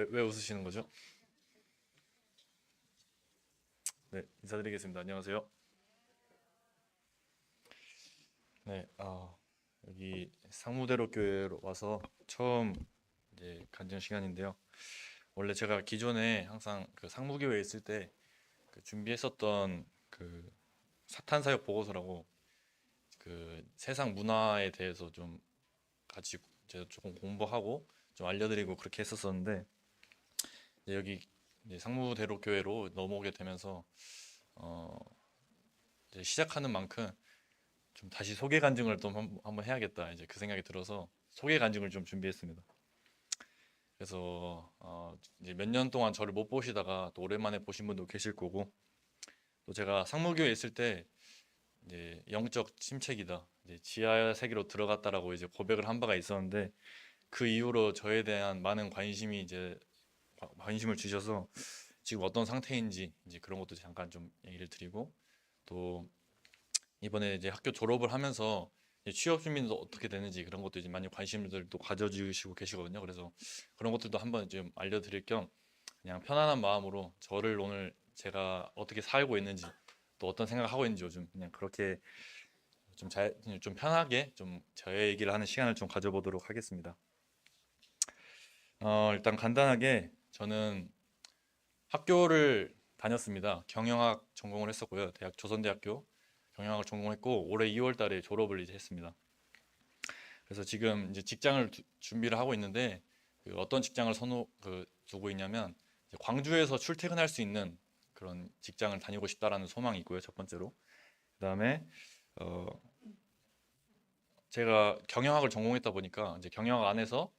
왜 웃으시는 거죠? 네, 인사드리겠습니다. 안녕하세요. 네, 여기 상무대로 교회로 와서 처음 이제 간증 시간인데요. 원래 제가 기존에 항상 그 상무교회에 있을 때 그 준비했었던 그 사탄사역 보고서라고 그 세상 문화에 대해서 좀 같이 제가 조금 공부하고 좀 알려드리고 그렇게 했었었는데 이제 여기 이제 상무대로 교회로 넘어오게 되면서 어, 이제 시작하는 만큼 좀 다시 소개 간증을 또 한번 해야겠다 이제 그 생각이 들어서 소개 간증을 좀 준비했습니다. 그래서 이제 몇 년 동안 저를 못 보시다가 또 오랜만에 보신 분도 계실 거고 또 제가 상무교에 있을 때 이제 영적 침체기다 이제 지하 세계로 들어갔다라고 이제 고백을 한 바가 있었는데 그 이후로 저에 대한 많은 관심이 이제 관심을 주셔서 지금 어떤 상태인지 이제 그런 것도 잠깐 좀 얘기를 드리고 또 이번에 이제 학교 졸업을 하면서 이제 취업 준비는 어떻게 되는지 그런 것도 이제 많이 관심들도 가져주시고 계시거든요. 그래서 그런 것들도 한번 좀 알려드릴 겸 그냥 편안한 마음으로 저를 오늘 제가 어떻게 살고 있는지 또 어떤 생각을 하고 있는지 요즘 그냥 그렇게 좀 편하게 좀 저의 얘기를 하는 시간을 좀 가져보도록 하겠습니다. 일단 간단하게 저는 학교를 다녔습니다. 경영학 전공을 했었고요. 대학 조선대학교 경영학을 전공했고 올해 2월 달에 졸업을 이제 했습니다. 그래서 지금 이제 직장을 준비를 하고 있는데 그 어떤 직장을 두고 있냐면 이제 광주에서 출퇴근할 수 있는 그런 직장을 다니고 싶다라는 소망이 있고요. 첫 번째로. 그다음에 어 제가 경영학을 전공했다 보니까 이제 경영학 안에서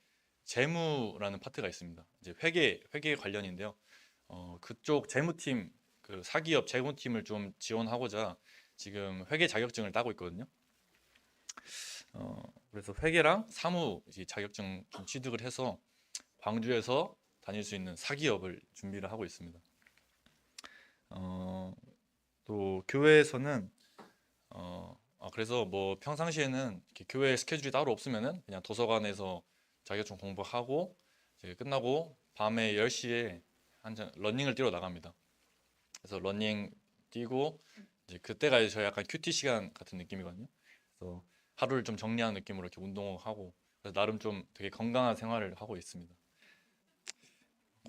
재무라는 파트가 있습니다. 이제 회계 관련인데요. 그쪽 재무팀 그 사기업 재무팀을 좀 지원하고자 지금 회계 자격증을 따고 있거든요. 그래서 회계랑 사무 이제 자격증 좀 취득을 해서 광주에서 다닐 수 있는 사기업을 준비를 하고 있습니다. 어, 또 교회에서는 그래서 뭐 평상시에는 이렇게 교회 스케줄이 따로 없으면은 그냥 도서관에서 자격증 공부하고 이제 끝나고 밤에 10시에 한잔 러닝을 뛰러 나갑니다. 그래서 러닝 뛰고 이제 그때가 이제 저희 약간 큐티 시간 같은 느낌이거든요. 그래서 하루를 좀 정리하는 느낌으로 이렇게 운동하고 그래서 나름 좀 되게 건강한 생활을 하고 있습니다.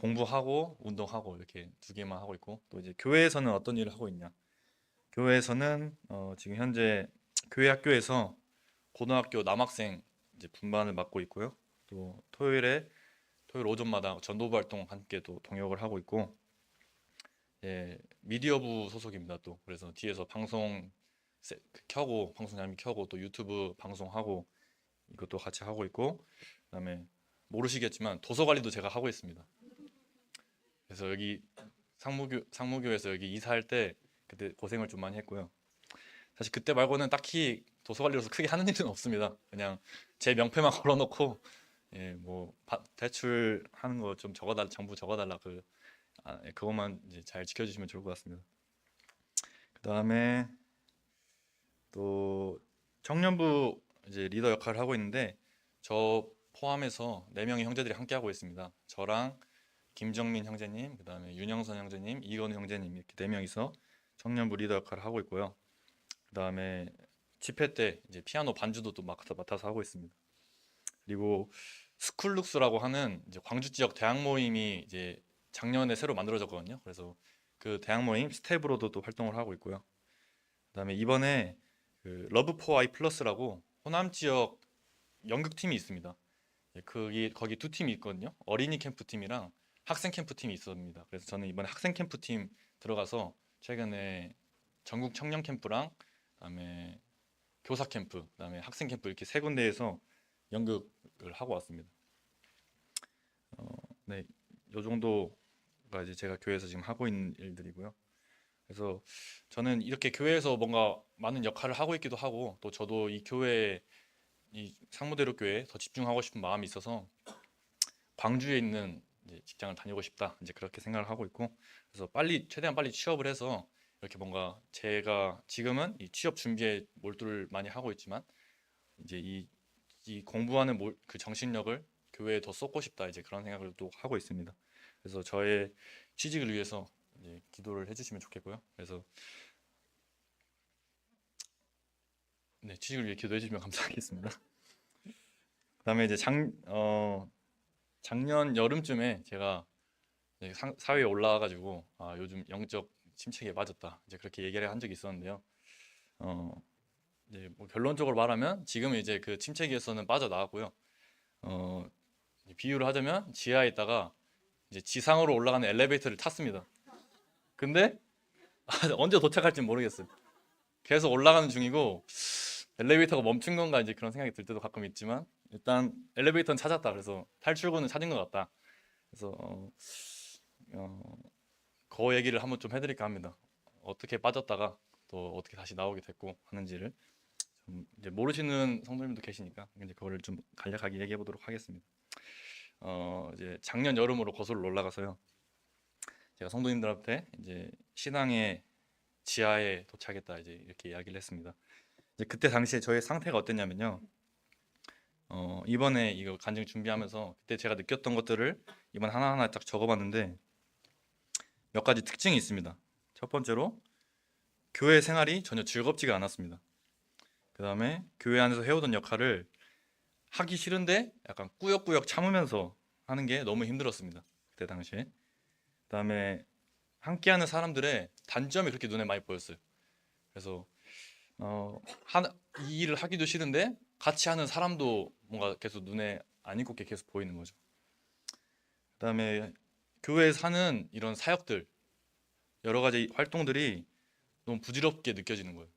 공부하고 운동하고 이렇게 두 개만 하고 있고 또 이제 교회에서는 어떤 일을 하고 있냐? 교회에서는 지금 현재 교회 학교에서 고등학교 남학생 이제 분반을 맡고 있고요. 또 토요일 오전마다 전도부 활동 함께 또 동역을 하고 있고 예, 미디어부 소속입니다. 또 그래서 뒤에서 켜고 방송 장비 켜고 또 유튜브 방송하고 이것도 같이 하고 있고 그다음에 모르시겠지만 도서 관리도 제가 하고 있습니다. 그래서 여기 상무교에서 여기 이사할 때 그때 고생을 좀 많이 했고요. 사실 그때 말고는 딱히 도서 관리로서 크게 하는 일은 없습니다. 그냥 제 명패만 걸어놓고 예, 뭐 대출 하는 거 좀 적어달라 정부 적어달라 그것만 이제 잘 지켜주시면 좋을 것 같습니다. 그다음에 또 청년부 이제 리더 역할을 하고 있는데 저 포함해서 4명의 형제들이 함께 하고 있습니다. 저랑 김정민 형제님, 그다음에 윤영선 형제님, 이건우 형제님 이렇게 4명이서 청년부 리더 역할을 하고 있고요. 그다음에 집회 때 이제 피아노 반주도 또 맡아서 하고 있습니다. 그리고 스쿨룩스라고 하는 이제 광주 지역 대학 모임이 이제 작년에 새로 만들어졌거든요. 그래서 그 대학 모임 스텝으로도 또 활동을 하고 있고요. 그다음에 이번에 그 러브 포 아이 플러스라고 호남 지역 연극팀이 있습니다. 예, 거기 두 팀이 있거든요. 어린이 캠프 팀이랑 학생 캠프 팀이 있습니다. 그래서 저는 이번에 학생 캠프 팀 들어가서 최근에 전국 청년 캠프랑 그다음에 교사 캠프, 그다음에 학생 캠프 이렇게 세 군데에서 연극을 하고 왔습니다. 네, 요 정도가 이제 제가 교회에서 지금 하고 있는 일들이고요. 그래서 저는 이렇게 교회에서 뭔가 많은 역할을 하고 있기도 하고 또 저도 이 교회 이 상무대로 교회에 더 집중하고 싶은 마음이 있어서 광주에 있는 이제 직장을 다니고 싶다 이제 그렇게 생각을 하고 있고 그래서 최대한 빨리 취업을 해서 이렇게 뭔가 제가 지금은 이 취업 준비에 몰두를 많이 하고 있지만 이제 이 공부하는 그 정신력을 교회에 더 쏟고 싶다 이제 그런 생각을 또 하고 있습니다. 그래서 저의 취직을 위해서 이제 기도를 해주시면 좋겠고요. 그래서 네, 취직을 위해 기도해 주시면 감사하겠습니다. 그다음에 이제 작년 여름쯤에 제가 이제 사회에 올라와가지고 요즘 영적 침체기에 빠졌다 이제 그렇게 얘기를 한 적이 있었는데요. 어, 이제 뭐 결론적으로 말하면 지금은 이제 그 침체기에서는 빠져나왔고요. 어, 이제 비유를 하자면 지하에 있다가 이제 지상으로 올라가는 엘리베이터를 탔습니다. 근데 언제 도착할지 모르겠어요. 계속 올라가는 중이고 엘리베이터가 멈춘 건가 이제 그런 생각이 들 때도 가끔 있지만 일단 엘리베이터는 찾았다. 그래서 탈출구는 찾은 것 같다. 그래서 어, 그 얘기를 한번 좀 해드릴까 합니다. 어떻게 빠졌다가 또 어떻게 다시 나오게 됐고 하는지를 좀 이제 모르시는 성도님도 계시니까 이제 그거를 좀 간략하게 얘기해 보도록 하겠습니다. 이제 작년 여름으로 거슬러 올라가서요. 제가 성도님들한테 이제 신앙의 지하에 도착했다 이제 이렇게 이야기를 했습니다. 이제 그때 당시에 저의 상태가 어땠냐면요. 이번에 이거 간증 준비하면서 그때 제가 느꼈던 것들을 이번 하나하나 딱 적어봤는데 몇 가지 특징이 있습니다. 첫 번째로 교회 생활이 전혀 즐겁지가 않았습니다. 그 다음에 교회 안에서 해오던 역할을 하기 싫은데 약간 꾸역꾸역 참으면서 하는 게 너무 힘들었습니다. 그때 당시에. 그 다음에 함께하는 사람들의 단점이 그렇게 눈에 많이 보였어요. 그래서 이 일을 하기도 싫은데 같이 하는 사람도 뭔가 계속 눈에 안 익게 계속 보이는 거죠. 그다음에 교회에서 하는 이런 사역들 여러 가지 활동들이 너무 부질없게 느껴지는 거예요.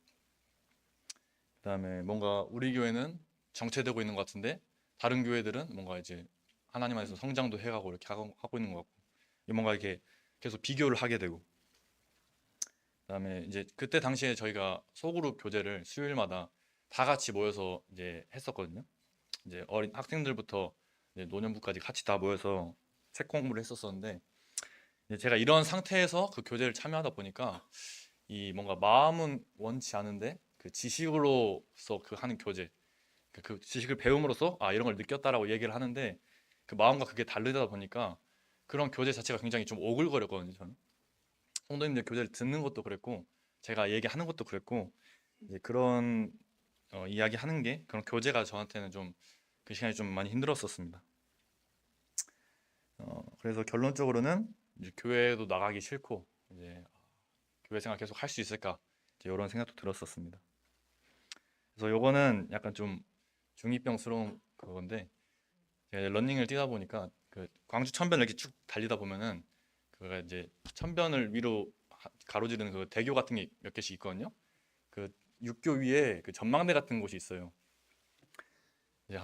그다음에 뭔가 우리 교회는 정체되고 있는 것 같은데 다른 교회들은 뭔가 이제 하나님 안에서 성장도 해가고 이렇게 하고 있는 것 같고 뭔가 이렇게 계속 비교를 하게 되고 그다음에 이제 그때 당시에 저희가 소그룹 교제를 수요일마다 다 같이 모여서 이제 했었거든요. 이제 어린 학생들부터 이제 노년부까지 같이 다 모여서 책 공부를 했었었는데 이제 제가 이런 상태에서 그 교제를 참여하다 보니까 이 뭔가 마음은 원치 않은데 그 지식으로서 그 하는 교제 그 지식을 배움으로써 이런 걸 느꼈다라고 얘기를 하는데 그 마음과 그게 다르다 보니까 그런 교제 자체가 굉장히 좀 오글거렸거든요. 저는 성도님들 교제를 듣는 것도 그랬고 제가 얘기하는 것도 그랬고 이제 그런 이야기하는 게 그런 교제가 저한테는 좀 그 시간이 좀 많이 힘들었었습니다. 그래서 결론적으로는 이제 교회도 나가기 싫고 이제 교회 생활 계속 할 수 있을까 이제 이런 생각도 들었었습니다. 그래서 요거는 약간 좀 중이병스러운 그건데 제가 이제 러닝을 뛰다 보니까 그 광주 천변을 이렇게 쭉 달리다 보면은 그가 이제 천변을 위로 가로지르는 그 대교 같은 게 몇 개씩 있거든요. 그 육교 위에 그 전망대 같은 곳이 있어요. 이제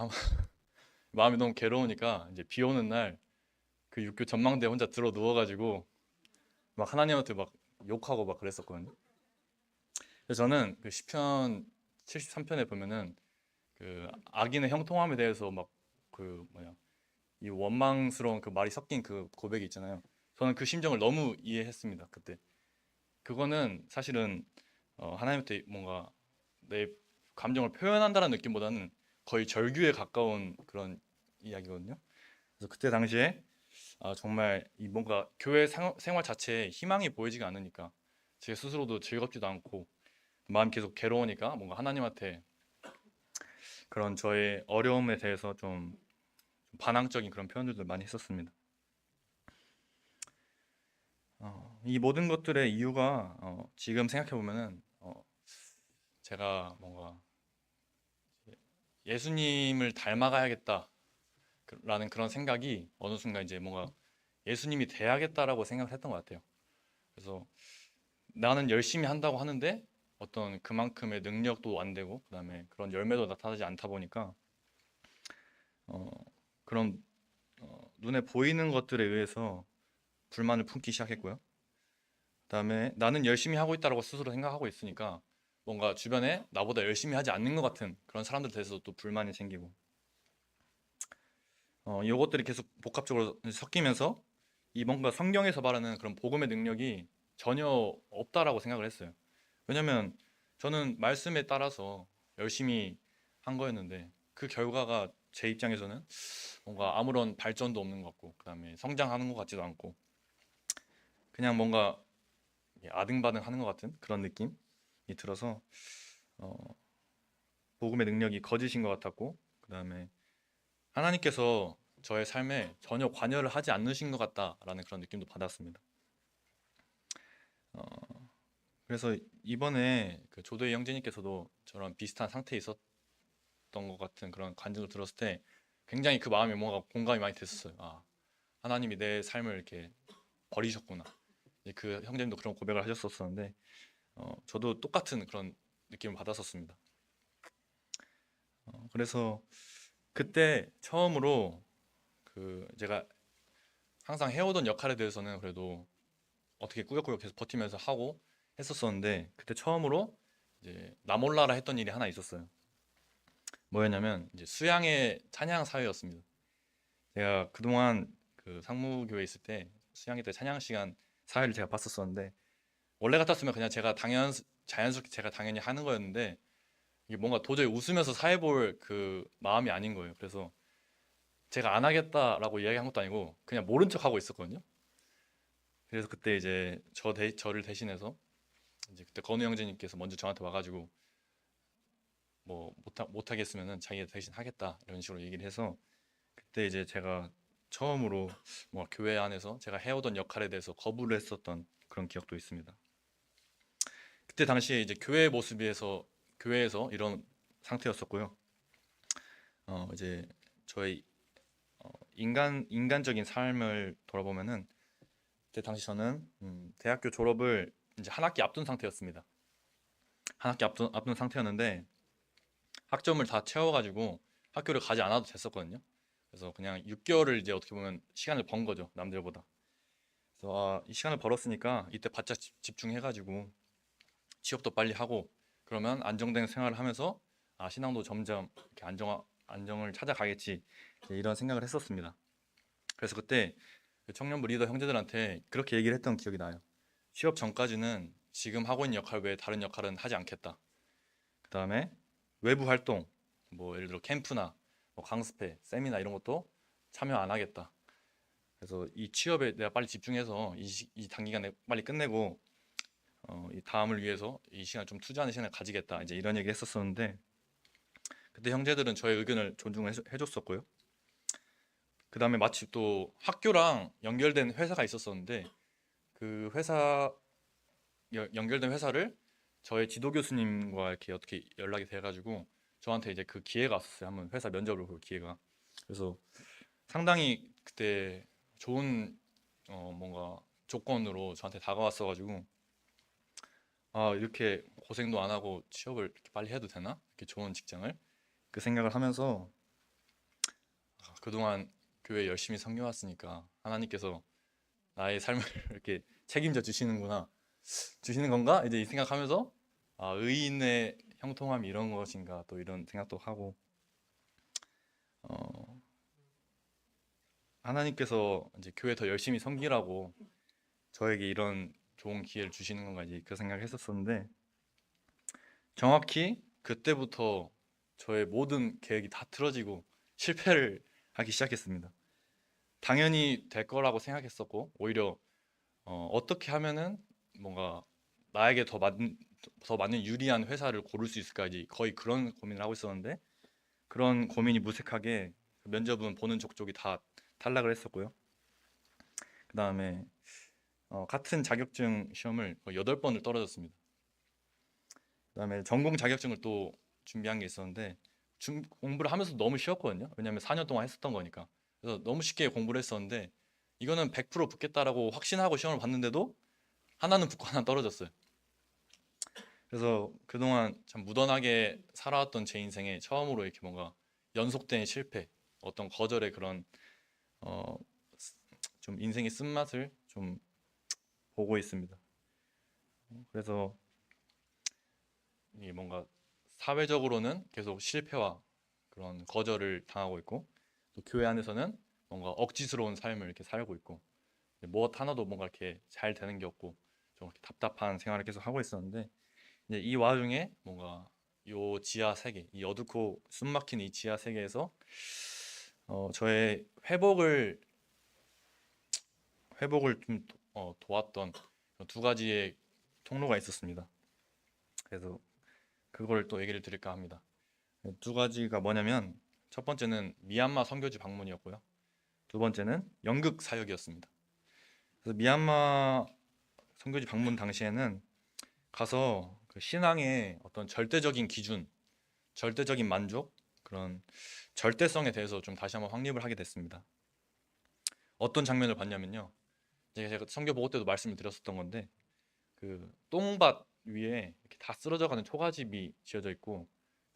마음이 너무 괴로우니까 이제 비 오는 날 그 육교 전망대 혼자 들어 누워가지고 막 하나님한테 막 욕하고 막 그랬었거든요. 그래서 저는 그 시편 73편에 보면은 그 악인의 형통함에 대해서 막 그 뭐야 이 원망스러운 그 말이 섞인 그 고백이 있잖아요. 저는 그 심정을 너무 이해했습니다. 그때 그거는 사실은 하나님한테 뭔가 내 감정을 표현한다는 느낌보다는 거의 절규에 가까운 그런 이야기거든요. 그래서 그때 당시에 정말 이 뭔가 교회 생활 자체에 희망이 보이지가 않으니까 제 스스로도 즐겁지도 않고 마음이 계속 괴로우니까 뭔가 하나님한테 그런 저의 어려움에 대해서 좀 반항적인 그런 표현들도 많이 했었습니다. 이 모든 것들의 이유가 지금 생각해 보면은 제가 뭔가 예수님을 닮아가야겠다라는 그런 생각이 어느 순간 이제 뭔가 예수님이 돼야겠다라고 생각을 했던 것 같아요. 그래서 나는 열심히 한다고 하는데 어떤 그만큼의 능력도 안 되고 그다음에 그런 열매도 나타나지 않다 보니까 어, 그런 눈에 보이는 것들에 의해서 불만을 품기 시작했고요. 그다음에 나는 열심히 하고 있다라고 스스로 생각하고 있으니까 뭔가 주변에 나보다 열심히 하지 않는 것 같은 그런 사람들 대해서 또 불만이 생기고 이것들이 계속 복합적으로 섞이면서 이 뭔가 성경에서 말하는 그런 복음의 능력이 전혀 없다라고 생각을 했어요. 왜냐면 저는 말씀에 따라서 열심히 한 거였는데 그 결과가 제 입장에서는 뭔가 아무런 발전도 없는 것 같고 그다음에 성장하는 것 같지도 않고 그냥 뭔가 아등바등하는 것 같은 그런 느낌이 들어서 어, 복음의 능력이 거짓인 것 같았고 그다음에 하나님께서 저의 삶에 전혀 관여를 하지 않으신 것 같다라는 그런 느낌도 받았습니다. 어, 그래서 이번에 그 조도희 형제님께서도 저런 비슷한 상태에 있었던 것 같은 그런 간증을 들었을 때 굉장히 그 마음이 뭔가 공감이 많이 됐었어요. 아, 하나님이 내 삶을 이렇게 버리셨구나. 이제 그 형제님도 그런 고백을 하셨었는데 저도 똑같은 그런 느낌을 받았었습니다. 그래서 그때 처음으로 그 제가 항상 해오던 역할에 대해서는 그래도 어떻게 꾸역꾸역 계속 버티면서 하고 했었었는데 그때 처음으로 이제 나 몰라라 했던 일이 하나 있었어요. 뭐였냐면 이제 수양의 찬양 사회였습니다. 제가 그동안 그 상무교회 있을 때 수양회 때 찬양 시간 사회를 제가 봤었었는데 원래 같았으면 그냥 제가 자연스럽게 제가 당연히 하는 거였는데 이게 뭔가 도저히 웃으면서 사회 볼 그 마음이 아닌 거예요. 그래서 제가 안 하겠다라고 이야기한 것도 아니고 그냥 모른 척 하고 있었거든요. 그래서 그때 이제 저를 대신해서 이제 그때 건우 형제님께서 먼저 저한테 와가지고 뭐 못하겠으면은 자기가 대신 하겠다 이런 식으로 얘기를 해서 그때 이제 제가 처음으로 뭐 교회 안에서 제가 해오던 역할에 대해서 거부를 했었던 그런 기억도 있습니다. 그때 당시에 이제 교회에서 이런 상태였었고요. 이제 저의 인간적인 삶을 돌아보면은 그때 당시 저는 대학교 졸업을 이제 한 학기 앞둔 상태였습니다. 한 학기 앞둔 상태였는데 학점을 다 채워가지고 학교를 가지 않아도 됐었거든요. 그래서 그냥 6개월을 이제 어떻게 보면 시간을 번 거죠, 남들보다. 그래서 이 시간을 벌었으니까 이때 바짝 집중해가지고 취업도 빨리 하고 그러면 안정된 생활을 하면서 신앙도 점점 이렇게 안정을 찾아가겠지 이런 생각을 했었습니다. 그래서 그때 그 청년부 리더 형제들한테 그렇게 얘기를 했던 기억이 나요. 취업 전까지는 지금 하고 있는 역할 외에 다른 역할은 하지 않겠다. 그 다음에 외부 활동, 뭐 예를 들어 캠프나 뭐 강습회, 세미나 이런 것도 참여 안 하겠다. 그래서 이 취업에 내가 빨리 집중해서 이 단기간에 빨리 끝내고 이 다음을 위해서 이 시간 좀 투자하는 시간을 가지겠다. 이제 이런 얘기 했었었는데 그때 형제들은 저의 의견을 존중을 해줬었고요. 그 다음에 마치 또 학교랑 연결된 회사가 있었었는데 그 회사 연결된 회사를 저의 지도 교수님과 이렇게 어떻게 연락이 돼가지고 저한테 이제 그 기회가 왔었어요. 한번 회사 면접을 볼 기회가. 그래서 상당히 그때 좋은 뭔가 조건으로 저한테 다가왔어가지고 이렇게 고생도 안 하고 취업을 이렇게 빨리 해도 되나? 이렇게 좋은 직장을 그 생각을 하면서 그동안 교회 열심히 섬겨왔으니까 하나님께서 나의 삶을 이렇게 책임져 주시는 건가? 이제 이 생각하면서 의인의 형통함이 이런 것인가 또 이런 생각도 하고 어, 하나님께서 이제 교회 더 열심히 섬기라고 저에게 이런 좋은 기회를 주시는 건가 이제 그 생각을 했었었는데 정확히 그때부터 저의 모든 계획이 다 틀어지고 실패를 하기 시작했습니다. 당연히 될 거라고 생각했었고 오히려 어떻게 하면은 뭔가 나에게 더 맞는 유리한 회사를 고를 수 있을까 이제 거의 그런 고민을 하고 있었는데 그런 고민이 무색하게 면접은 보는 족족이 다 탈락을 했었고요. 그 다음에 같은 자격증 시험을 거의 8번을 떨어졌습니다. 그 다음에 전공 자격증을 또 준비한 게 있었는데 공부를 하면서 너무 쉬웠거든요. 왜냐하면 4년 동안 했었던 거니까. 그래서 너무 쉽게 공부를 했었는데 이거는 100% 붙겠다라고 확신하고 시험을 봤는데도 하나는 붙고 하나는 떨어졌어요. 그래서 그동안 참 무던하게 살아왔던 제 인생에 처음으로 이렇게 뭔가 연속된 실패, 어떤 거절의 그런 어, 좀 인생의 쓴맛을 좀 보고 있습니다. 그래서 이게 뭔가 사회적으로는 계속 실패와 그런 거절을 당하고 있고 또 교회 안에서는 뭔가 억지스러운 삶을 이렇게 살고 있고 무엇 하나도 뭔가 이렇게 잘 되는 게 없고 좀 이렇게 답답한 생활을 계속 하고 있었는데 이제 이 와중에 뭔가 요 지하 세계, 이 어둡고 숨막힌 이 지하 세계에서 저의 회복을 좀 도왔던 두 가지의 통로가 있었습니다. 그래서 그걸 또 얘기를 드릴까 합니다. 두 가지가 뭐냐면 첫 번째는 미얀마 선교지 방문이었고요. 두 번째는 연극 사역이었습니다. 그래서 미얀마 선교지 방문 당시에는 가서 그 신앙의 어떤 절대적인 기준, 절대적인 만족, 그런 절대성에 대해서 좀 다시 한번 확립을 하게 됐습니다. 어떤 장면을 봤냐면요. 제가 선교 보고 때도 말씀을 드렸었던 건데 그 똥밭 위에 이렇게 다 쓰러져가는 초가집이 지어져 있고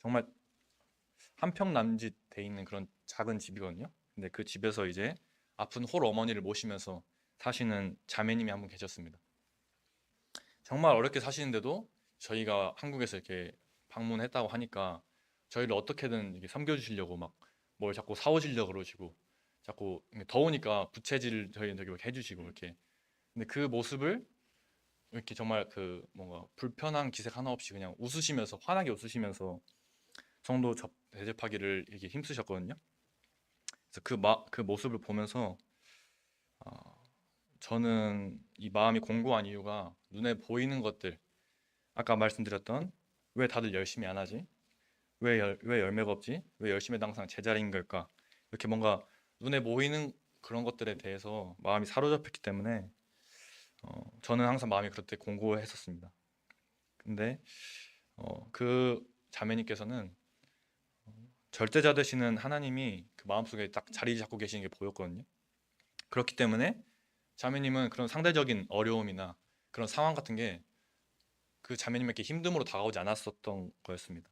정말 한 평 남짓 돼 있는 그런 작은 집이거든요. 근데 그 집에서 이제 아픈 홀 어머니를 모시면서 사시는 자매님이 한 분 계셨습니다. 정말 어렵게 사시는데도 저희가 한국에서 이렇게 방문했다고 하니까 저희를 어떻게든 이렇게 섬겨주시려고 막 뭘 자꾸 사오시려고 그러시고 자꾸 더우니까 부채질 저희한테 이렇게 해주시고 이렇게. 근데 그 모습을 이렇게 정말 그 뭔가 불편한 기색 하나 없이 그냥 웃으시면서 환하게 웃으시면서 성도 대접하기를 이렇게 힘쓰셨거든요. 그래서 그 모습을 보면서 아, 저는 이 마음이 공고한 이유가 눈에 보이는 것들, 아까 말씀드렸던 왜 다들 열심히 안 하지? 왜 열매가 없지? 왜 열심히 해도 항상 제자리인 걸까? 이렇게 뭔가 눈에 보이는 그런 것들에 대해서 마음이 사로잡혔기 때문에 저는 항상 마음이 그럴 때 공고했었습니다. 근데 그 자매님께서는 절대자 되시는 하나님이 그 마음속에 딱 자리 잡고 계시는 게 보였거든요. 그렇기 때문에 자매님은 그런 상대적인 어려움이나 그런 상황 같은 게 그 자매님에게 힘듦으로 다가오지 않았었던 거였습니다.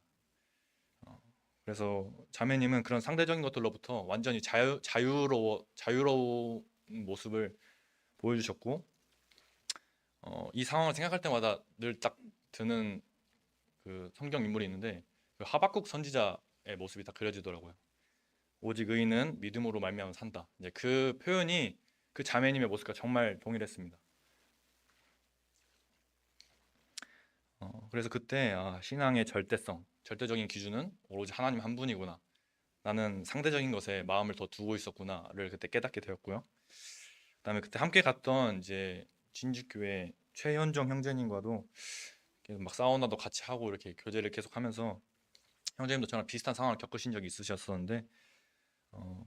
그래서 자매님은 그런 상대적인 것들로부터 완전히 자유로운 모습을 보여주셨고 이 상황을 생각할 때마다 늘 딱 드는 그 성경 인물이 있는데 그 하박국 선지자의 모습이 딱 그려지더라고요. 오직 의인은 믿음으로 말미암아 산다. 이제 그 표현이 그 자매님의 모습과 정말 동일했습니다. 그래서 그때 신앙의 절대성, 절대적인 기준은 오로지 하나님 한 분이구나. 나는 상대적인 것에 마음을 더 두고 있었구나를 그때 깨닫게 되었고요. 그다음에 그때 함께 갔던 이제 진주교회 최현정 형제님과도 계속 막 사우나도 같이 하고 이렇게 교제를 계속하면서 형제님도 저랑 비슷한 상황을 겪으신 적이 있으셨었는데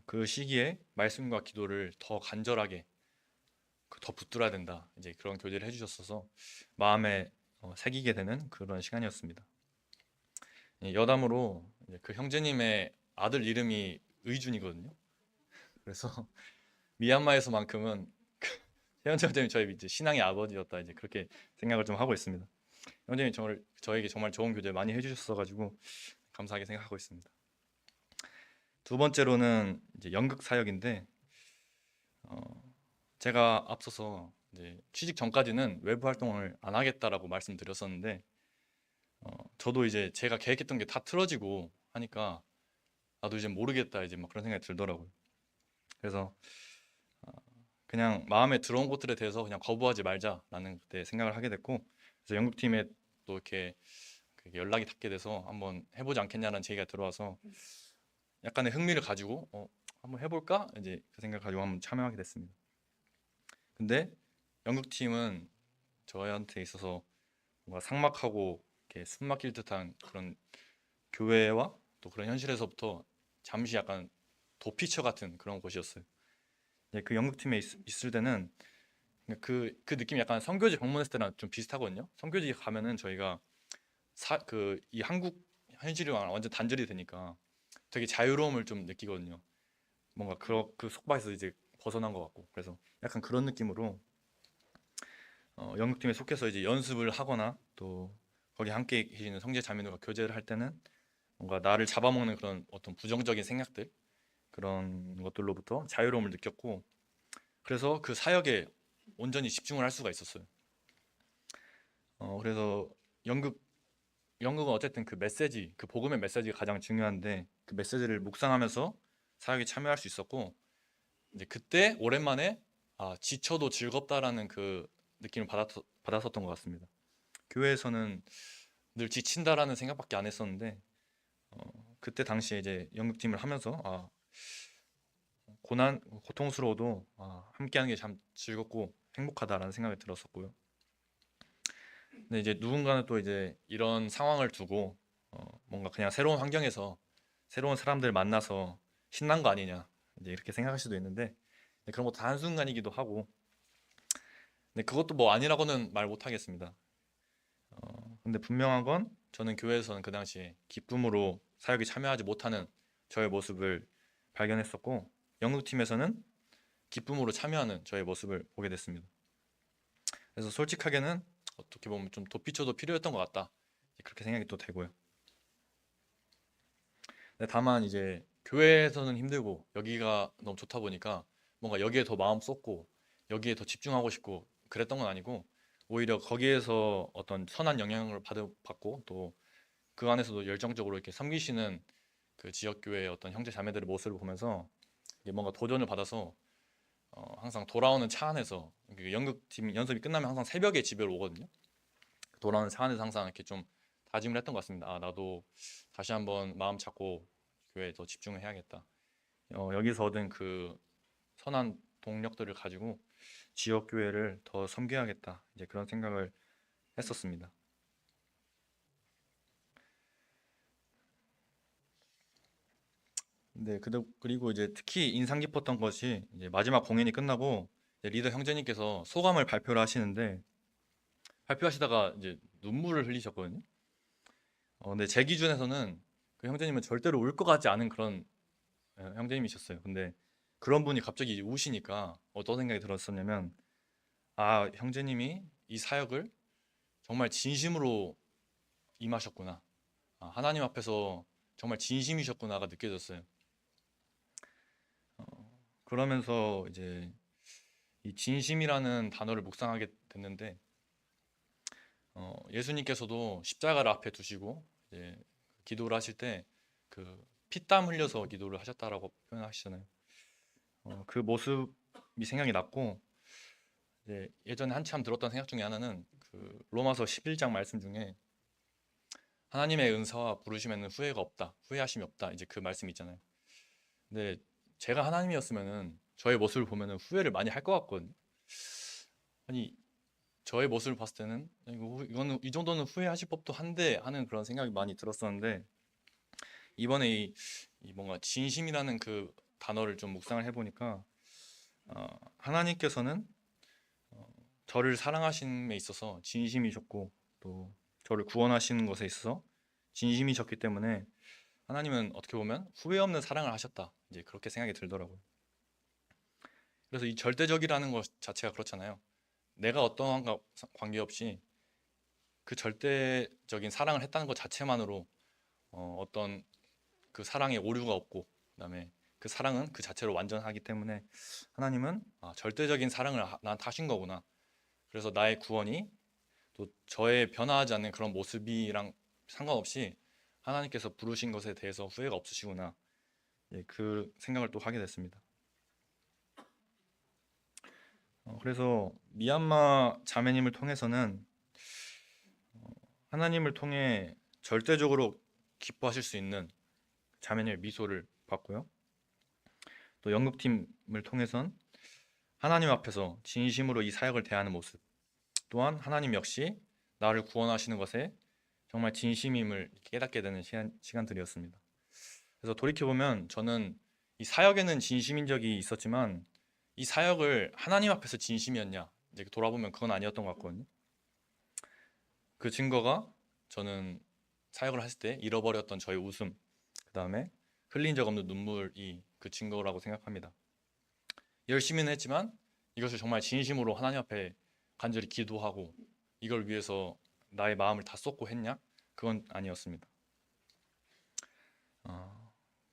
그 시기에 말씀과 기도를 더 간절하게 더 붙들어야 된다. 이제 그런 교제를 해주셨어서 마음에 새기게 되는 그런 시간이었습니다. 여담으로 이제 그 형제님의 아들 이름이 의준이거든요. 그래서 미얀마에서만큼은 최현정 형제님 저희 이제 신앙의 아버지였다 이제 그렇게 생각을 좀 하고 있습니다. 형제님 저에게 정말 좋은 교제 많이 해주셨어가지고 감사하게 생각하고 있습니다. 두 번째로는 이제 연극 사역인데 제가 앞서서 이제 취직 전까지는 외부 활동을 안 하겠다라고 말씀드렸었는데 저도 이제 제가 계획했던 게 다 틀어지고 하니까 나도 이제 모르겠다 이제 막 그런 생각이 들더라고요. 그래서 그냥 마음에 들어온 것들에 대해서 그냥 거부하지 말자라는 그때 생각을 하게 됐고 그래서 연극팀에 또 이렇게 연락이 닿게 돼서 한번 해보지 않겠냐는 제의가 들어와서 약간의 흥미를 가지고 한번 해볼까 이제 그 생각 가지고 한번 참여하게 됐습니다. 근데 연극팀은 저한테 있어서 뭔가 삭막하고 이렇게 숨 막힐 듯한 그런 교회와 또 그런 현실에서부터 잠시 약간 도피처 같은 그런 곳이었어요. 그 연극팀에 있을 때는 그 느낌이 약간 선교지 방문했을 때랑 좀 비슷하거든요. 선교지 가면은 저희가 이 한국 현실이랑 완전 단절이 되니까 되게 자유로움을 좀 느끼거든요. 뭔가 그 속박에서 이제 벗어난 것 같고 그래서 약간 그런 느낌으로 연극팀에 속해서 이제 연습을 하거나 또 거기 함께 계시는 성제 자매들과 교제를 할 때는 뭔가 나를 잡아먹는 그런 어떤 부정적인 생각들 그런 것들로부터 자유로움을 느꼈고 그래서 그 사역에 온전히 집중을 할 수가 있었어요. 그래서 연극은 어쨌든 그 메시지, 그 복음의 메시지가 가장 중요한데 그 메시지를 묵상하면서 사역에 참여할 수 있었고 이제 그때 오랜만에 지쳐도 즐겁다라는 그 느낌을 받았었던 것 같습니다. 교회에서는 늘 지친다라는 생각밖에 안 했었는데 그때 당시에 이제 연극팀을 하면서 고통스러워도 함께하는 게 참 즐겁고 행복하다라는 생각이 들었었고요. 근데 이제 누군가는 또 이제 이런 상황을 두고 뭔가 그냥 새로운 환경에서 새로운 사람들 만나서 신난 거 아니냐 이제 이렇게 생각할 수도 있는데 그런 것도 한순간이기도 하고 근데 그것도 뭐 아니라고는 말 못하겠습니다. 근데 분명한 건 저는 교회에서는 그 당시에 기쁨으로 사역에 참여하지 못하는 저의 모습을 발견했었고 연극팀에서는 기쁨으로 참여하는 저의 모습을 보게 됐습니다. 그래서 솔직하게는 어떻게 보면 좀 도피처도 필요했던 것 같다 그렇게 생각이 또 되고요. 근데 다만 이제 교회에서는 힘들고 여기가 너무 좋다 보니까 뭔가 여기에 더 마음 쏟고 여기에 더 집중하고 싶고 그랬던 건 아니고 오히려 거기에서 어떤 선한 영향을 받고 또 그 안에서도 열정적으로 이렇게 섬기시는 그 지역교회의 어떤 형제 자매들의 모습을 보면서 이게 뭔가 도전을 받아서 항상 돌아오는 차 안에서 그 연극팀 연습이 끝나면 항상 새벽에 집에 오거든요. 돌아오는 차 안에서 항상 이렇게 좀 다짐을 했던 것 같습니다. 나도 다시 한번 마음 잡고 교회에 더 집중을 해야겠다. 여기서 얻은 그 선한 동력들을 가지고 지역 교회를 더 섬겨야겠다. 이제 그런 생각을 했었습니다. 네, 그리고 이제 특히 인상 깊었던 것이 이제 마지막 공연이 끝나고 이제 리더 형제님께서 소감을 발표를 하시는데 발표하시다가 이제 눈물을 흘리셨거든요. 근데 제 기준에서는 그 형제님은 절대로 울 것 같지 않은 그런 형제님이셨어요. 근데 그런 분이 갑자기 이제 우시니까 어떤 생각이 들었었냐면 형제님이 이 사역을 정말 진심으로 임하셨구나. 하나님 앞에서 정말 진심이셨구나가 느껴졌어요. 그러면서 이제 이 진심이라는 단어를 묵상하게 됐는데 예수님께서도 십자가를 앞에 두시고 이제 기도를 하실 때 그 피땀 흘려서 기도를 하셨다라고 표현하시잖아요. 그 모습이 생각이 났고 이제 예전에 한참 들었던 생각 중에 하나는 그 로마서 11장 말씀 중에 하나님의 은사와 부르심에는 후회가 없다, 후회하심이 없다 이제 그 말씀 있잖아요. 근데 제가 하나님이었으면은 저의 모습을 보면은 후회를 많이 할 것 같거든요. 아니 저의 모습을 봤을 때는 이거는 이 정도는 후회하실 법도 한데 하는 그런 생각이 많이 들었었는데 이번에 이 뭔가 진심이라는 그 단어를 좀 묵상을 해보니까 하나님께서는 저를 사랑하심에 있어서 진심이셨고 또 저를 구원하시는 것에 있어서 진심이셨기 때문에 하나님은 어떻게 보면 후회 없는 사랑을 하셨다 이제 그렇게 생각이 들더라고요. 그래서 이 절대적이라는 것 자체가 그렇잖아요. 내가 어떠한 관계없이 그 절대적인 사랑을 했다는 것 자체만으로 어떤 그 사랑에 오류가 없고 그다음에 그 사랑은 그 자체로 완전하기 때문에 하나님은 절대적인 사랑을 나한테 하신 거구나. 그래서 나의 구원이 또 저의 변화하지 않는 그런 모습이랑 상관없이 하나님께서 부르신 것에 대해서 후회가 없으시구나. 예, 그 생각을 또 하게 됐습니다. 그래서 미얀마 자매님을 통해서는 하나님을 통해 절대적으로 기뻐하실 수 있는 자매님의 미소를 봤고요. 또 연극팀을 통해선 하나님 앞에서 진심으로 이 사역을 대하는 모습, 또한 하나님 역시 나를 구원하시는 것에 정말 진심임을 깨닫게 되는 시간들이었습니다. 그래서 돌이켜보면 저는 이 사역에는 진심인 적이 있었지만 이 사역을 하나님 앞에서 진심이었냐 이제 돌아보면 그건 아니었던 것 같거든요. 그 증거가 저는 사역을 했을 때 잃어버렸던 저의 웃음, 그 다음에 흘린 적 없는 눈물이 그 증거라고 생각합니다. 열심히는 했지만 이것을 정말 진심으로 하나님 앞에 간절히 기도하고 이걸 위해서 나의 마음을 다 쏟고 했냐? 그건 아니었습니다.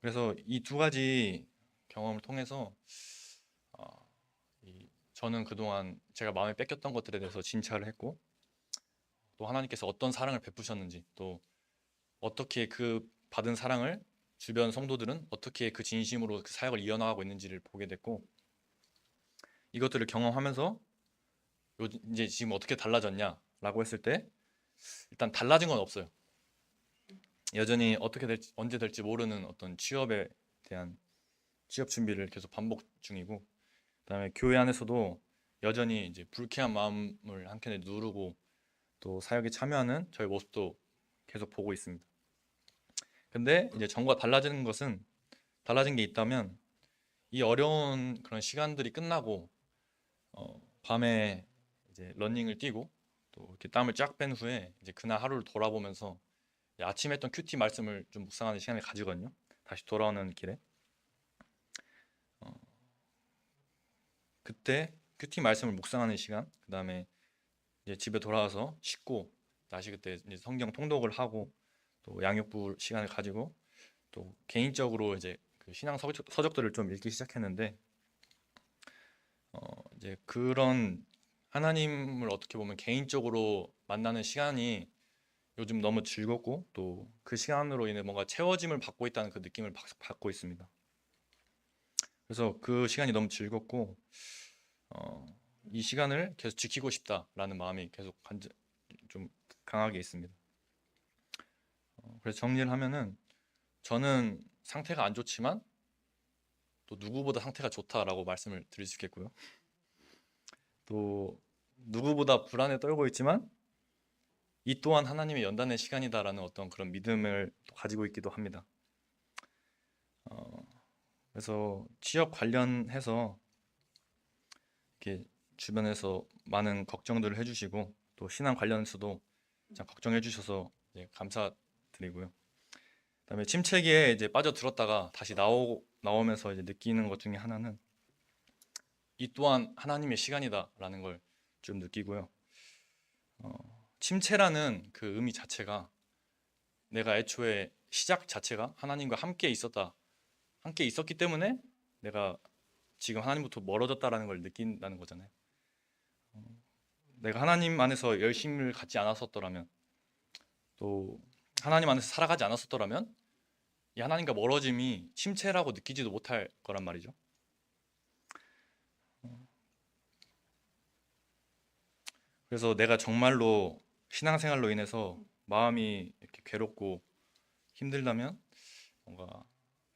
그래서 이 두 가지 경험을 통해서 저는 그동안 제가 마음에 뺏겼던 것들에 대해서 진찰을 했고 또 하나님께서 어떤 사랑을 베푸셨는지 또 어떻게 그 받은 사랑을 주변 성도들은 어떻게 그 진심으로 그 사역을 이어나가고 있는지를 보게 됐고 이것들을 경험하면서 이제 지금 어떻게 달라졌냐라고 했을 때 일단 달라진 건 없어요. 여전히 어떻게 될지 언제 될지 모르는 어떤 취업에 대한 취업 준비를 계속 반복 중이고, 그다음에 교회 안에서도 여전히 이제 불쾌한 마음을 한켠에 누르고 또 사역에 참여하는 저의 모습도 계속 보고 있습니다. 근데 이제 전과 달라진 게 있다면, 이 어려운 그런 시간들이 끝나고 밤에 이제 러닝을 뛰고 또 이렇게 땀을 쫙 뺀 후에 이제 그날 하루를 돌아보면서 아침에 했던 큐티 말씀을 좀 묵상하는 시간을 가지거든요. 다시 돌아오는 길에 그때 큐티 말씀을 묵상하는 시간, 그 다음에 이제 집에 돌아와서 씻고 다시 그때 이제 성경 통독을 하고 또 양육부 시간을 가지고 또 개인적으로 이제 그 신앙 서적들을 좀 읽기 시작했는데, 이제 그런 하나님을 어떻게 보면 개인적으로 만나는 시간이 요즘 너무 즐겁고 또 그 시간으로 인해 뭔가 채워짐을 받고 있다는 그 느낌을 받고 있습니다. 그래서 그 시간이 너무 즐겁고 어, 이 시간을 계속 지키고 싶다라는 마음이 계속 좀 강하게 있습니다. 그래서 정리를 하면은, 저는 상태가 안 좋지만 또 누구보다 상태가 좋다라고 말씀을 드릴 수 있겠고요. 또 누구보다 불안에 떨고 있지만 이 또한 하나님의 연단의 시간이다라는 어떤 그런 믿음을 또 가지고 있기도 합니다. 그래서 취업 관련해서 이렇게 주변에서 많은 걱정들을 해주시고 또 신앙 관련해서도 참 걱정해 주셔서 감사드리고요. 그다음에 침체기에 이제 빠져들었다가 다시 나오면서 이제 느끼는 것 중에 하나는 이 또한 하나님의 시간이다라는 걸 좀 느끼고요. 침체라는 그 의미 자체가, 내가 애초에 시작 자체가 하나님과 함께 있었기 때문에 내가 지금 하나님부터 멀어졌다라는 걸 느낀다는 거잖아요. 내가 하나님 안에서 열심을 갖지 않았었더라면, 또 하나님 안에서 살아가지 않았었더라면 이 하나님과 멀어짐이 침체라고 느끼지도 못할 거란 말이죠. 그래서 내가 정말로 신앙생활로 인해서 마음이 이렇게 괴롭고 힘들다면 뭔가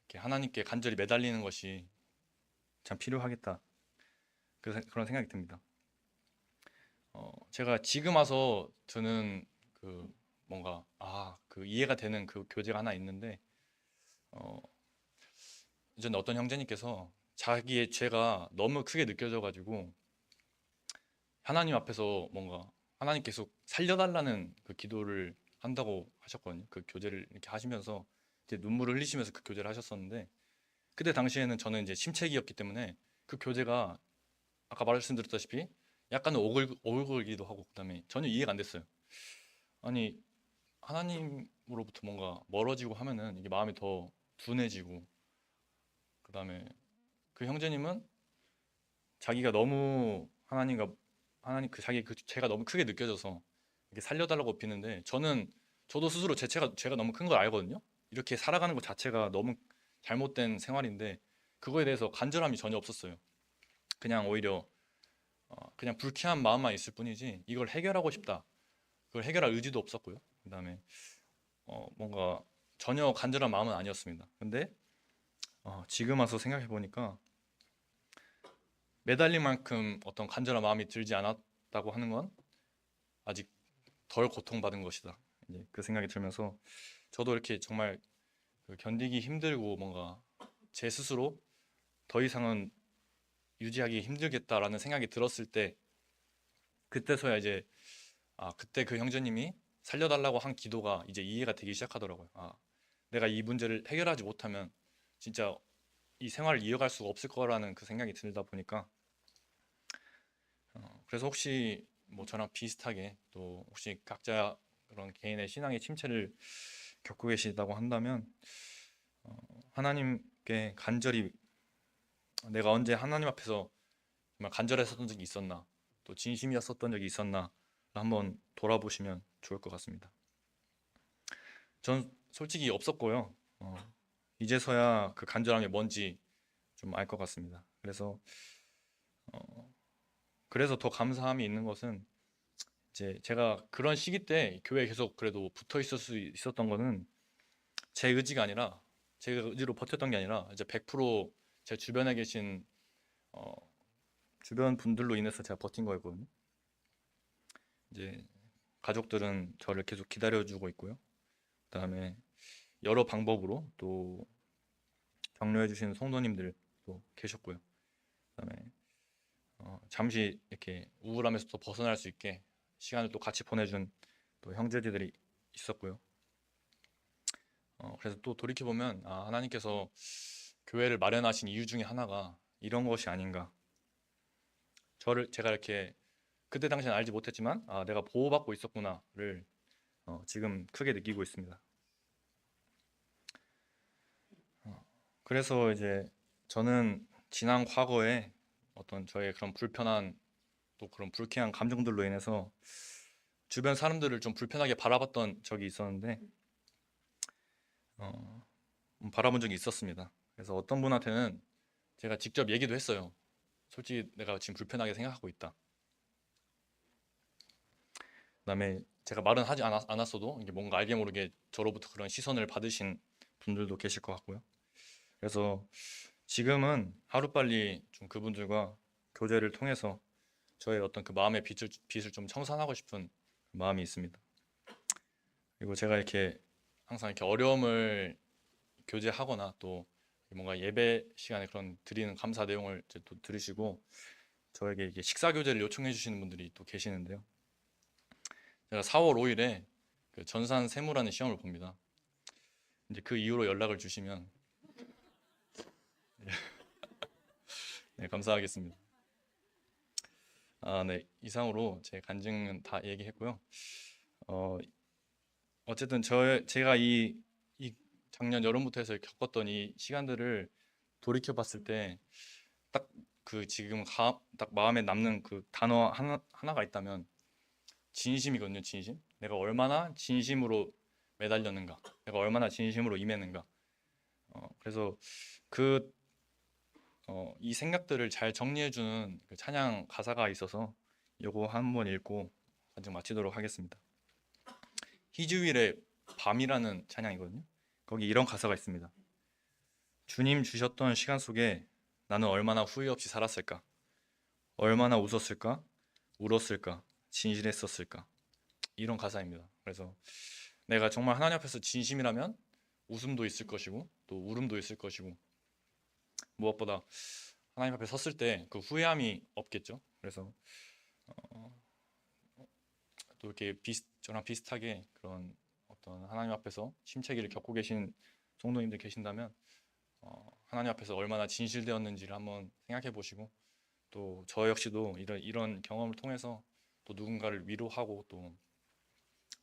이렇게 하나님께 간절히 매달리는 것이 참 필요하겠다, 그런 생각이 듭니다. 제가 지금 와서 드는 그 뭔가 그 이해가 되는 그 교재가 하나 있는데, 어, 이전에 어떤 형제님께서 자기의 죄가 너무 크게 느껴져가지고 하나님 앞에서 뭔가 하나님 계속 살려달라는 그 기도를 한다고 하셨거든요. 그 교제를 이렇게 하시면서 이제 눈물을 흘리시면서 그 교제를 하셨었는데, 그때 당시에는 저는 이제 침체기였기 때문에 그 교제가 아까 말씀드렸다시피 약간은 오글거리기도 하고 그다음에 전혀 이해가 안 됐어요. 아니, 하나님으로부터 뭔가 멀어지고 하면은 이게 마음이 더 둔해지고, 그다음에 그 형제님은 자기가 너무 하나님 자기 그 죄가 너무 크게 느껴져서 이렇게 살려달라고 비는데, 저도 스스로 죄가 너무 큰 걸 알거든요. 이렇게 살아가는 것 자체가 너무 잘못된 생활인데 그거에 대해서 간절함이 전혀 없었어요. 그냥 오히려 그냥 불쾌한 마음만 있을 뿐이지 이걸 해결하고 싶다, 그걸 해결할 의지도 없었고요. 그다음에 뭔가 전혀 간절한 마음은 아니었습니다. 근데 지금 와서 생각해 보니까 매달릴 만큼 어떤 간절한 마음이 들지 않았다고 하는 건 아직 덜 고통받은 것이다, 이제 그 생각이 들면서 저도 이렇게 정말 그 견디기 힘들고 뭔가 제 스스로 더 이상은 유지하기 힘들겠다라는 생각이 들었을 때, 그때서야 이제 그때 그 형제님이 살려달라고 한 기도가 이제 이해가 되기 시작하더라고요. 내가 이 문제를 해결하지 못하면 진짜 이 생활을 이어갈 수가 없을 거라는 그 생각이 들다 보니까, 그래서 혹시 뭐 저랑 비슷하게 또 혹시 각자 그런 개인의 신앙의 침체를 겪고 계시다고 한다면, 하나님께 간절히 내가 언제 하나님 앞에서 정말 간절했었던 적이 있었나, 또 진심이었었던 적이 있었나 한번 돌아보시면 좋을 것 같습니다. 전 솔직히 없었고요. 이제서야 그 간절함이 뭔지 좀 알 것 같습니다. 그래서 더 감사함이 있는 것은 이제 제가 그런 시기 때 교회에 계속 그래도 붙어 있을 수 있었던 거는 제 의지가 아니라 제 의지로 버텼던 게 아니라 이제 100%제 주변에 계신 어, 주변 분들로 인해서 제가 버틴 거였거든요. 이제 가족들은 저를 계속 기다려주고 있고요. 그다음에 여러 방법으로 또 격려해 주시는 성도님들도 계셨고요. 그다음에 잠시 이렇게 우울함에서 또 벗어날 수 있게 시간을 또 같이 보내준 또 형제들이 있었고요. 그래서 또 돌이켜 보면 하나님께서 교회를 마련하신 이유 중에 하나가 이런 것이 아닌가. 제가 이렇게 그때 당시엔 알지 못했지만 내가 보호받고 있었구나를 지금 크게 느끼고 있습니다. 그래서 이제 저는 지난 과거에 어떤 저의 그런 불편한 또 그런 불쾌한 감정들로 인해서 주변 사람들을 좀 불편하게 바라봤던 적이 있었는데 어, 바라본 적이 있었습니다. 그래서 어떤 분한테는 제가 직접 얘기도 했어요. 솔직히 내가 지금 불편하게 생각하고 있다. 그다음에 제가 말은 하지 않았어도 이게 뭔가 알게 모르게 저로부터 그런 시선을 받으신 분들도 계실 것 같고요. 그래서 지금은 하루빨리 좀 그분들과 교제를 통해서 저의 어떤 그 마음의 빛을 좀 청산하고 싶은 마음이 있습니다. 그리고 제가 이렇게 항상 이렇게 어려움을 교제하거나 또 뭔가 예배 시간에 그런 드리는 감사 내용을 이제 또 들으시고 저에게 이게 식사 교제를 요청해 주시는 분들이 또 계시는데요. 제가 4월 5일에 그 전산 세무라는 시험을 봅니다. 이제 그 이후로 연락을 주시면 네, 감사하겠습니다. 네. 이상으로 제 간증은 다 얘기했고요. 어, 어쨌든 제가 이 작년 여름부터 해서 겪었던 이 시간들을 돌이켜 봤을 때 딱 그 지금 딱 마음에 남는 그 단어 하나가 있다면 진심이거든요, 진심. 내가 얼마나 진심으로 매달렸는가, 내가 얼마나 진심으로 임했는가. 그래서 그, 이 생각들을 잘 정리해주는 그 찬양 가사가 있어서 요거 한번 읽고 간증 마치도록 하겠습니다. 히즈윌의 밤이라는 찬양이거든요. 거기 이런 가사가 있습니다. 주님 주셨던 시간 속에 나는 얼마나 후회 없이 살았을까? 얼마나 웃었을까? 울었을까? 진실했었을까? 이런 가사입니다. 그래서 내가 정말 하나님 앞에서 진심이라면 웃음도 있을 것이고 또 울음도 있을 것이고 무엇보다 하나님 앞에 섰을 때 그 후회함이 없겠죠. 그래서 또 이렇게 저랑 비슷하게 그런 어떤 하나님 앞에서 심체기를 겪고 계신 성도님들 계신다면 하나님 앞에서 얼마나 진실되었는지를 한번 생각해 보시고 또 저 역시도 이런 경험을 통해서 또 누군가를 위로하고 또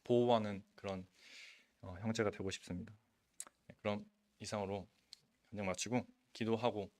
보호하는 그런 형제가 되고 싶습니다. 네, 그럼 이상으로 간증 마치고 기도하고